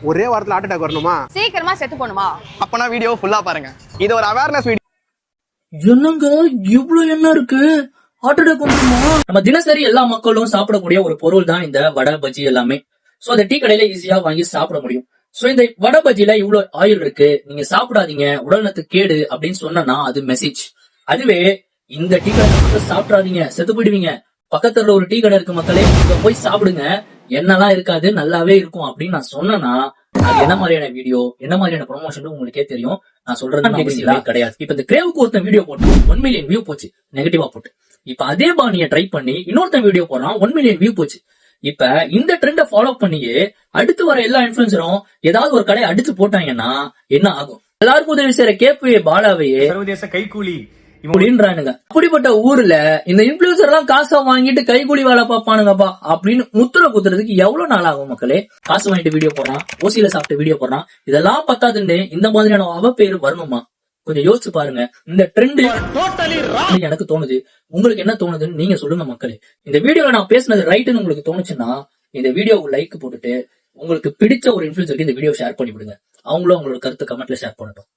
ஒரே வாரத்துல heart attack வரணுமா? சீக்கிரமா செத்து போணுமா? அப்பனா வீடியோ ஃபுல்லா பாருங்க. இது ஒரு அவேர்னஸ் வீடியோ. என்னங்க இவ்வளவு என்ன இருக்கு? ஹார்ட் அட்டாக் வந்துருமா? நம்ம தினசரி எல்லா மக்களும் சாப்பிடக்கூடிய ஒரு பொருள் தான் இந்த வடை பஜ்ஜி எல்லாமே. சோ அந்த டீ கடையில ஈஸியா வாங்கி சாப்பிட முடியும். சோ இந்த வடை பஜ்ஜில இவ்வளவு ஆயில் இருக்கு, நீங்க சாப்பிடாதீங்க, உடல்நலத்துக்கு கேடு அப்படின்னு சொன்னா அது மெசேஜ். அதுவே இந்த டீ கடை சாப்பிடாதீங்க, செத்து போயிடுவீங்க, பக்கத்துல ஒரு டீ கடை இருக்கு மக்களே, இங்க போய் சாப்பிடுங்க, என்னெல்லாம் இருக்காது, நல்லாவே இருக்கும் அப்படின்னு நான் சொன்னேன்னா அது என்ன மாதிரியான வீடியோ, என்ன மாதிரியான ப்ரொமோஷன் உங்களுக்கே தெரியும். நான் சொல்றது அவசியமே கிடையாது. இப்ப இந்த கிரேவுக்கு ஒருத்தன் வீடியோ போட்டு 1 மில்லியன் வியூ போச்சு, நெகட்டிவா போட்டு. இப்ப அதே பாணியை ட்ரை பண்ணி இன்னொருத்தன் வீடியோ போடுறான், 1 மில்லியன் வியூ போச்சு. இப்ப இந்த ட்ரெண்ட ஃபாலோ பண்ணியே அடுத்து வர எல்லா இன்ஃபுளுசரும் ஏதாவது ஒரு கடையை அடிச்சு போட்டாங்கன்னா என்ன ஆகும்? எல்லாருக்கும் உதவி செய்யற கேபி பாலாவையே சர்வதேச கைகூலி அப்படிப்பட்ட ஊர்ல இந்த இன்ஃபுளுசர் எல்லாம் காசை வாங்கிட்டு கைகூலி வேலை பார்ப்பானுங்கப்பா அப்படின்னு முத்திர குத்துறதுக்கு எவ்வளவு நாள் ஆகும் மக்களே? காசு வாங்கிட்டு வீடியோ போடுறான், ஓசியில சாப்பிட்டு வீடியோ போடுறான், இதெல்லாம் பத்தாதுன்னு இந்த மாதிரியான அவப்பேரு வரணுமா? கொஞ்சம் யோசிச்சு பாருங்க. இந்த ட்ரெண்ட் எனக்கு தோணுது, உங்களுக்கு என்ன தோணுதுன்னு நீங்க சொல்லுங்க மக்களே. இந்த வீடியோல நான் பேசுனது ரைட்டுன்னு உங்களுக்கு தோணுச்சுன்னா இந்த வீடியோவுக்கு லைக் போட்டுட்டு உங்களுக்கு பிடிச்ச ஒரு இன்ஃபுளுசருக்கு இந்த வீடியோ ஷேர் பண்ணி விடுங்க. அவங்களும் அவங்களோட கருத்து கமெண்ட்ல ஷேர் பண்ணட்டும்.